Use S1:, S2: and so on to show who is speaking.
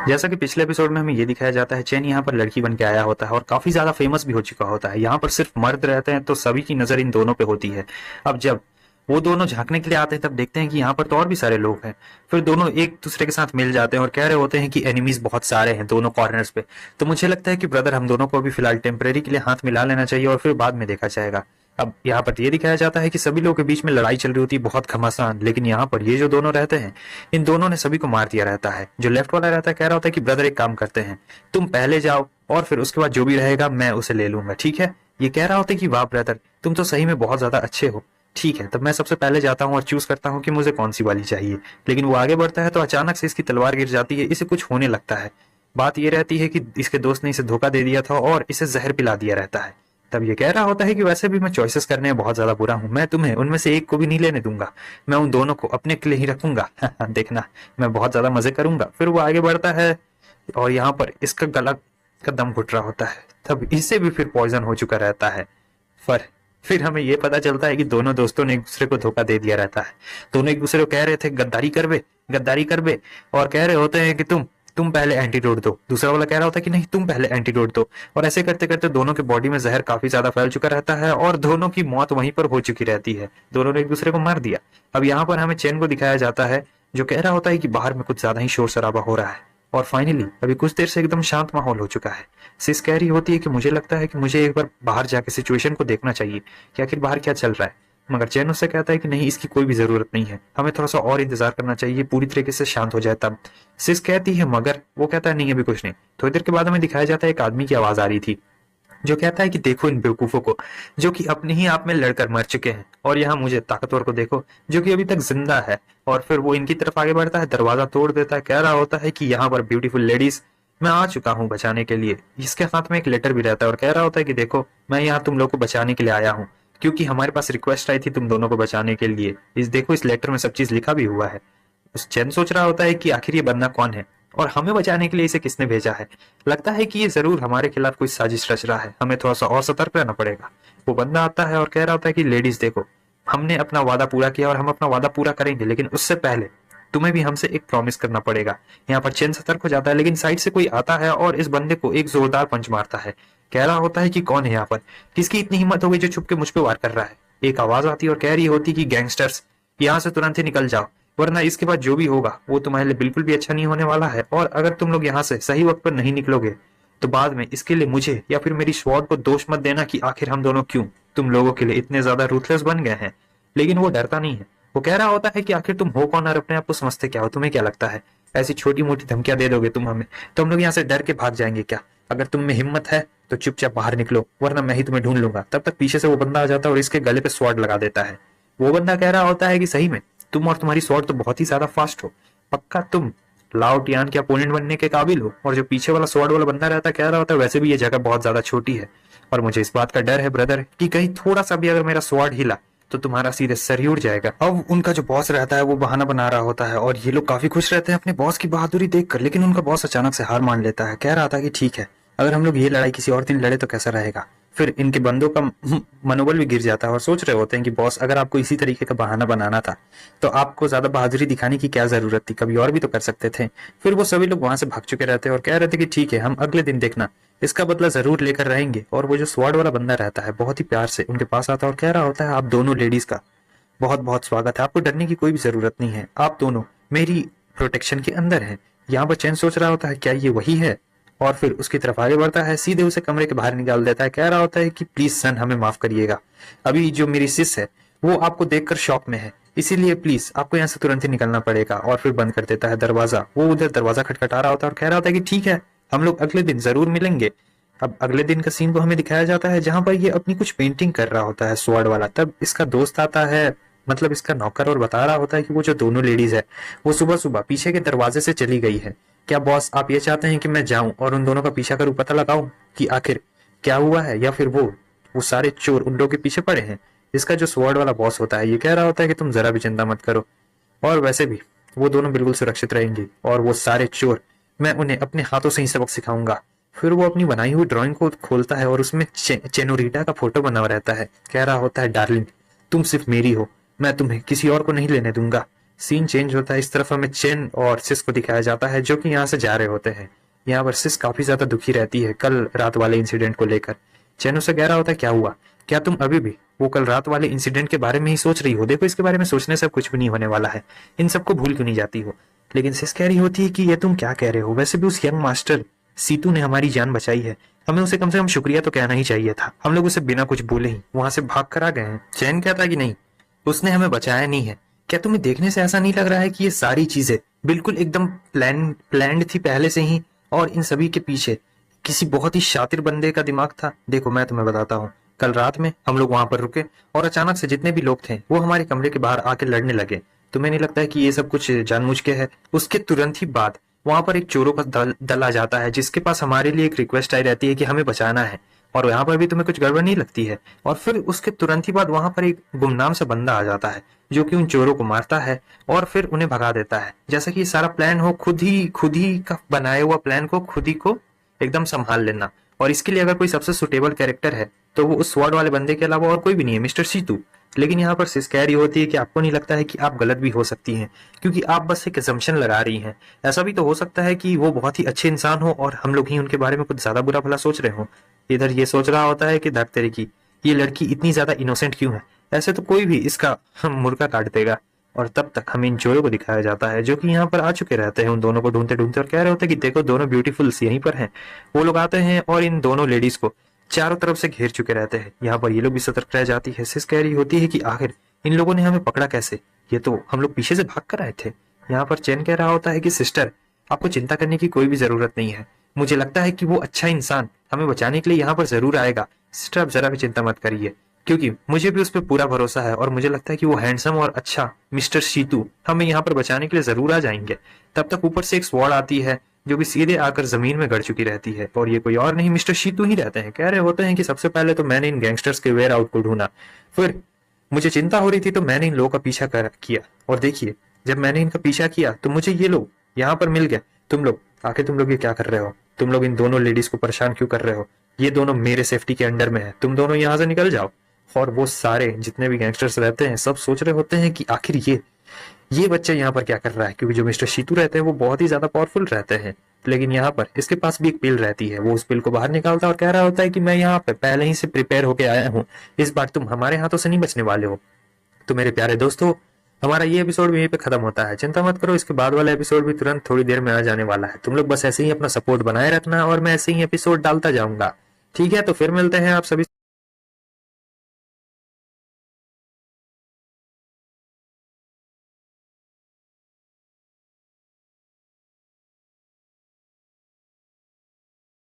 S1: जैसा कि पिछले एपिसोड में हमें ये दिखाया जाता है, चेन यहाँ पर लड़की बन के आया होता है और काफी ज्यादा फेमस भी हो चुका होता है। यहाँ पर सिर्फ मर्द रहते हैं तो सभी की नजर इन दोनों पे होती है। अब जब वो दोनों झांकने के लिए आते हैं तब देखते हैं कि यहाँ पर तो और भी सारे लोग हैं। फिर दोनों एक दूसरे के साथ मिल जाते हैं और कह रहे होते हैं कि एनिमीज बहुत सारे हैं दोनों कॉर्नर्स पे। तो मुझे लगता है कि ब्रदर हम दोनों को अभी फिलहाल टेम्परेरी के लिए हाथ मिला लेना चाहिए और फिर बाद में देखा जाएगा। अब यहाँ पर ये दिखाया जाता है कि सभी लोगों के बीच में लड़ाई चल रही होती है बहुत घमासान, लेकिन यहाँ पर ये जो दोनों रहते हैं इन दोनों ने सभी को मार दिया रहता है। जो लेफ्ट वाला रहता है कह रहा होता है कि ब्रदर एक काम करते हैं, तुम पहले जाओ और फिर उसके बाद जो भी रहेगा मैं उसे ले लूंगा, ठीक है। ये कह रहा होता है कि वाह ब्रदर तुम तो सही में बहुत ज्यादा अच्छे हो, ठीक है। तब मैं सबसे पहले जाता हूँ और चूज करता हूँ कि मुझे कौन सी वाली चाहिए। लेकिन वो आगे बढ़ता है तो अचानक से इसकी तलवार गिर जाती है, इसे कुछ होने लगता है। बात ये रहती है कि इसके दोस्त ने इसे धोखा दे दिया था और इसे जहर पिला दिया रहता है। तब ये कह रहा होता है कि वैसे भी मैं चॉइसेस करने में बहुत ज्यादा बुरा हूं, मैं तुम्हें उनमें से एक को भी नहीं लेने दूंगा, मैं उन दोनों को अपने के लिए ही रखूंगा। देखना मैं बहुत ज्यादा मजे करूंगा। फिर वो आगे बढ़ता है और यहाँ पर इसका गला का दम घुट रहा होता है, तब इससे भी फिर पॉइजन हो चुका रहता है। पर फिर हमें ये पता चलता है कि दोनों दोस्तों ने एक दूसरे को धोखा दे दिया रहता है। दोनों एक दूसरे को कह रहे थे गद्दारी कर बे, गद्दारी कर बे, और कह रहे होते हैं कि तुम पहले एंटीडोट दो। दूसरा वाला कह रहा होता है कि नहीं तुम पहले एंटीडोट दो। और ऐसे करते करते दोनों के बॉडी में जहर काफी ज्यादा फैल चुका रहता है और दोनों की मौत वहीं पर हो चुकी रहती है। दोनों ने एक दूसरे को मार दिया। अब यहाँ पर हमें चेन को दिखाया जाता है जो कह रहा होता है कि बाहर में कुछ ज्यादा ही शोर शराबा हो रहा है। और फाइनली अभी कुछ देर से एकदम शांत माहौल हो चुका है। सिस कह रही होती है कि मुझे लगता है कि मुझे एक बार बाहर जाके सिचुएशन को देखना चाहिए कि आखिर बाहर क्या चल रहा है। मगर चैन उससे कहता है कि नहीं इसकी कोई भी जरूरत नहीं है, हमें थोड़ा सा और इंतजार करना चाहिए, पूरी तरीके से शांत हो जाए तब। सिस कहती है मगर वो कहता है नहीं अभी कुछ नहीं। थोड़ी देर के बाद हमें दिखाया जाता है एक आदमी की आवाज आ रही थी जो कहता है कि देखो इन बेवकूफों को जो कि अपने ही आप में लड़कर मर चुके हैं, और यहाँ मुझे ताकतवर को देखो जो कि अभी तक जिंदा है। और फिर वो इनकी तरफ आगे बढ़ता है, दरवाजा तोड़ देता है, कह रहा होता है कि यहाँ पर ब्यूटीफुल लेडीज मैं आ चुका हूँ बचाने के लिए। इसके हाथ में एक लेटर भी रहता है और कह रहा होता है कि देखो मैं यहाँ तुम लोग को बचाने के लिए आया हूँ, क्योंकि हमारे पास रिक्वेस्ट आई थी तुम दोनों को बचाने के लिए। इस देखो इस लेटर में सब चीज लिखा भी हुआ है। उस चैन सोच रहा होता है कि आखिर ये बंदा कौन है और हमें बचाने के लिए इसे किसने भेजा है। लगता है कि ये जरूर हमारे खिलाफ कोई साजिश रच रहा है, हमें थोड़ा सा और सतर्क रहना पड़ेगा। वो बंदा आता है और कह रहा होता है कि लेडीज देखो हमने अपना वादा पूरा किया और हम अपना वादा पूरा करेंगे, लेकिन उससे पहले तुम्हें भी हमसे एक प्रॉमिस करना पड़ेगा। यहाँ पर चैन सतर्क हो जाता है, लेकिन साइड से कोई आता है और इस बंदे को एक जोरदार पंच मारता है। कह रहा होता है कि कौन है यहाँ पर, किसकी इतनी हिम्मत हो गई जो छुप के मुझ पे वार कर रहा है। एक आवाज आती है और कह रही होती कि गैंगस्टर्स यहाँ से तुरंत ही निकल जाओ, वरना इसके बाद जो भी होगा वो तुम्हारे लिए बिल्कुल भी अच्छा नहीं होने वाला है। और अगर तुम लोग यहाँ से सही वक्त पर नहीं निकलोगे तो बाद में इसके लिए मुझे या फिर मेरी स्वॉर्ड को दोष मत देना कि आखिर हम दोनों क्यों तुम लोगों के लिए इतने ज्यादा रूथलेस बन गए हैं। लेकिन वो डरता नहीं है। वो कह रहा होता है कि आखिर तुम हो कौन और अपने आप को समझते क्या हो, तुम्हें क्या लगता है ऐसी छोटी मोटी धमकियां दे दोगे तुम हमें तो हम लोग यहाँ से डर के भाग जाएंगे क्या। अगर तुम में हिम्मत है तो चुपचाप बाहर निकलो, वरना मैं ही तुम्हें ढूंढ लूंगा। तब तक पीछे से वो बंदा आ जाता है और इसके गले पे स्वॉर्ड लगा देता है। वो बंदा कह रहा होता है कि सही में तुम और तुम्हारी स्वॉर्ड तो बहुत ही ज्यादा फास्ट हो, पक्का तुम लाओ टियान के अपोनेंट बनने के काबिल हो। और जो पीछे वाला स्वॉर्ड वाला बंदा रहता है कह रहा होता है वैसे भी ये जगह बहुत ज्यादा छोटी है और मुझे इस बात का डर है ब्रदर कि कहीं थोड़ा सा भी अगर मेरा स्वॉर्ड हिला तो तुम्हारा सीधे सर ही उड़ जाएगा। अब उनका जो बॉस रहता है वो बहाना बना रहा होता है और ये लोग काफी खुश रहते हैं अपने बॉस की बहादुरी देखकर, लेकिन उनका बॉस अचानक से हार मान लेता है। कह रहा था कि ठीक है अगर हम लोग ये लड़ाई किसी और दिन लड़े तो कैसा रहेगा। फिर इनके बंदों का मनोबल भी गिर जाता है और सोच रहे होते हैं कि बॉस अगर आपको इसी तरीके का बहाना बनाना था तो आपको ज्यादा बहादुरी दिखाने की क्या जरूरत थी, कभी और भी तो कर सकते थे। फिर वो सभी लोग वहां से भाग चुके रहते हैं और कह रहे थे कि ठीक है हम अगले दिन देखना इसका बदला जरूर लेकर रहेंगे। और वो जो स्वॉर्ड वाला बंदा रहता है बहुत ही प्यार से उनके पास आता है और कह रहा होता है आप दोनों लेडीज का बहुत बहुत स्वागत है, आपको डरने की कोई भी जरूरत नहीं है, आप दोनों मेरी प्रोटेक्शन के अंदर हैं। यहाँ पर चैन सोच रहा होता है क्या ये वही है, और फिर उसकी तरफ आगे बढ़ता है, सीधे उसे कमरे के बाहर निकाल देता है। कह रहा होता है कि प्लीज सन हमें माफ करिएगा, अभी जो मेरी सिस है वो आपको देखकर शॉक में है, इसीलिए प्लीज आपको यहाँ से तुरंत ही निकलना पड़ेगा। और फिर बंद कर देता है दरवाजा। वो उधर दरवाजा खटखटा रहा होता है और कह रहा होता है कि ठीक है हम लोग अगले दिन जरूर मिलेंगे। अब अगले दिन का सीन को हमें दिखाया जाता है जहां पर ये अपनी कुछ पेंटिंग कर रहा होता है स्वॉर्ड वाला। तब इसका दोस्त आता है, मतलब इसका नौकर, और बता रहा होता है कि वो जो दोनों लेडीज है वो सुबह सुबह पीछे के दरवाजे से चली गई है। क्या बॉस आप ये चाहते हैं कि मैं जाऊं और उन दोनों का पीछा करूं, पता लगाऊं कि आखिर क्या हुआ है, या फिर वो सारे चोर उन लोगों के पीछे पड़े हैं। इसका जो स्वॉर्ड वाला बॉस होता है ये कह रहा होता है कि तुम जरा भी चिंता मत करो, और वैसे भी वो दोनों बिल्कुल सुरक्षित रहेंगे और वो सारे चोर मैं उन्हें अपने हाथों से ही सबक सिखाऊंगा। फिर वो अपनी बनाई हुई ड्राइंग को खोलता है और उसमें चेनोरीटा का फोटो बना रहता है। कह रहा होता है डार्लिंग तुम सिर्फ मेरी हो, मैं तुम्हें किसी और को नहीं लेने दूंगा। सीन चेंज होता है। इस तरफ हमें चेन और सिस को दिखाया जाता है जो कि यहाँ से जा रहे होते हैं। यहाँ पर सिस काफी ज्यादा दुखी रहती है कल रात वाले इंसिडेंट को लेकर। चेन उसे कह रहा होता है, क्या हुआ, क्या तुम अभी भी वो कल रात वाले इंसिडेंट के बारे में ही सोच रही हो? देखो, इसके बारे में सोचने से अब कुछ भी नहीं होने वाला है, इन सबको भूल क्यों नहीं जाती हो? लेकिन सिस कह रही होती है कि ये तुम क्या कह रहे हो, वैसे भी उस यंग मास्टर सीतू ने हमारी जान बचाई है, हमें उसे कम से कम शुक्रिया तो कहना ही चाहिए था, हम लोग उसे बिना कुछ बोले ही वहां से भाग कर आ गए हैं। चैन कहता है कि नहीं, उसने हमें बचाया नहीं है। क्या तुम्हें देखने से ऐसा नहीं लग रहा है कि ये सारी चीजें बिल्कुल एकदम प्लान्ड थी पहले से ही, और इन सभी के पीछे किसी बहुत ही शातिर बंदे का दिमाग था? देखो, मैं तुम्हें बताता हूँ, कल रात में हम लोग वहां पर रुके और अचानक से जितने भी लोग थे वो हमारे कमरे के बाहर आके लड़ने लगे। तुम्हें नहीं लगता है कि ये सब कुछ जानबूझ के है? उसके तुरंत ही बाद वहां पर एक चोरों का दल आ जाता है जिसके पास हमारे लिए एक रिक्वेस्ट आई रहती है कि हमें बचाना है, और यहाँ पर भी तुम्हें कुछ गड़बड़ नहीं लगती है? और फिर उसके तुरंत ही बाद वहां पर एक गुमनाम सा बंदा आ जाता है जो कि उन चोरों को मारता है और फिर उन्हें भगा देता है, जैसा कि ये सारा प्लान हो खुद ही का बनाया हुआ प्लान को खुद ही को एकदम संभाल लेना। और इसके लिए अगर कोई सबसे सुटेबल कैरेक्टर है तो वो उस स्वॉर्ड वाले बंदे के अलावा और कोई भी नहीं है, मिस्टर सीतू। लेकिन यहाँ पर सिस कह रही होती है कि आपको नहीं लगता है कि आप गलत भी हो सकती हैं, क्योंकि आप बस एक असम्पशन लगा रही हैं। ऐसा भी तो हो सकता है कि वो बहुत ही अच्छे इंसान हो और हम लोग ही उनके बारे में कुछ ज्यादा बुरा भला सोच रहे हो। इधर ये सोच रहा होता है कि धर तेरे की, ये लड़की इतनी ज्यादा इनोसेंट क्यों है, ऐसे तो कोई भी इसका मुर्गा काट देगा। और तब तक हमें इन चोरों को दिखाया जाता है जो कि यहाँ पर आ चुके रहते हैं उन दोनों को ढूंढते ढूंढते, और कह रहे होते हैं कि देखो दोनों ब्यूटीफुल्स यहीं पर हैं। वो लोग आते हैं और इन दोनों लेडीज को चारों तरफ से घेर चुके रहते हैं। यहाँ पर ये लोग भी सतर्क रह जाती है। सिस कह रही होती है कि आखिर इन लोगों ने हमें पकड़ा कैसे, ये तो हम लोग पीछे से भाग कर आए थे। यहाँ पर चैन कह रहा होता है कि सिस्टर, आपको चिंता करने की कोई भी जरूरत नहीं है, मुझे लगता है कि वो अच्छा इंसान हमें बचाने के लिए यहाँ पर जरूर आएगा। सिस्टर, आप जरा भी चिंता मत करिए, क्योंकि मुझे भी उस पर पूरा भरोसा है और मुझे लगता है कि वो हैंडसम और अच्छा मिस्टर सीतू हमें यहाँ पर बचाने के लिए जरूर आ जाएंगे। तब तक ऊपर से एक स्वॉर्ड आती है जो भी सीधे आकर जमीन में गड़ चुकी रहती है, और ये कोई और नहीं मिस्टर सीतू ही रहते हैं। कह रहे होते हैं कि सबसे पहले तो मैंने इन गैंगस्टर्स के वेयर आउट को ढूंढा, फिर मुझे चिंता हो रही थी तो मैंने इन लोगों का पीछा किया, और देखिए जब मैंने इनका पीछा किया तो मुझे ये लोग यहाँ पर मिल गए। तुम लोग आखिर तुम लोग ये क्या कर रहे हो? तुम लोग इन दोनों लेडीज को परेशान क्यों कर रहे हो? ये दोनों मेरे सेफ्टी के अंडर में है, तुम दोनों यहाँ से निकल जाओ। और वो सारे जितने भी गैंगस्टर्स रहते हैं सब सोच रहे होते हैं कि आखिर ये बच्चा यहाँ पर क्या कर रहा है, क्योंकि जो मिस्टर सीतू रहते हैं वो बहुत ही ज्यादा पावरफुल रहते हैं। लेकिन यहाँ पर इसके पास भी एक पिल रहती है, वो उस पिल को बाहर निकालता है और कह रहा होता है कि मैं यहाँ पे पहले ही से प्रिपेयर होके आया हूँ, इस बार तुम हमारे हाथों से नहीं बचने वाले हो। तो मेरे प्यारे दोस्तों, हमारा ये एपिसोड भी यहीं पे खत्म होता है। चिंता मत करो, इसके बाद वाला एपिसोड भी तुरंत थोड़ी देर में आ जाने वाला है। तुम लोग बस ऐसे ही अपना सपोर्ट बनाए रखना और मैं ऐसे ही एपिसोड डालता जाऊंगा। ठीक है, तो फिर मिलते हैं आप सभी।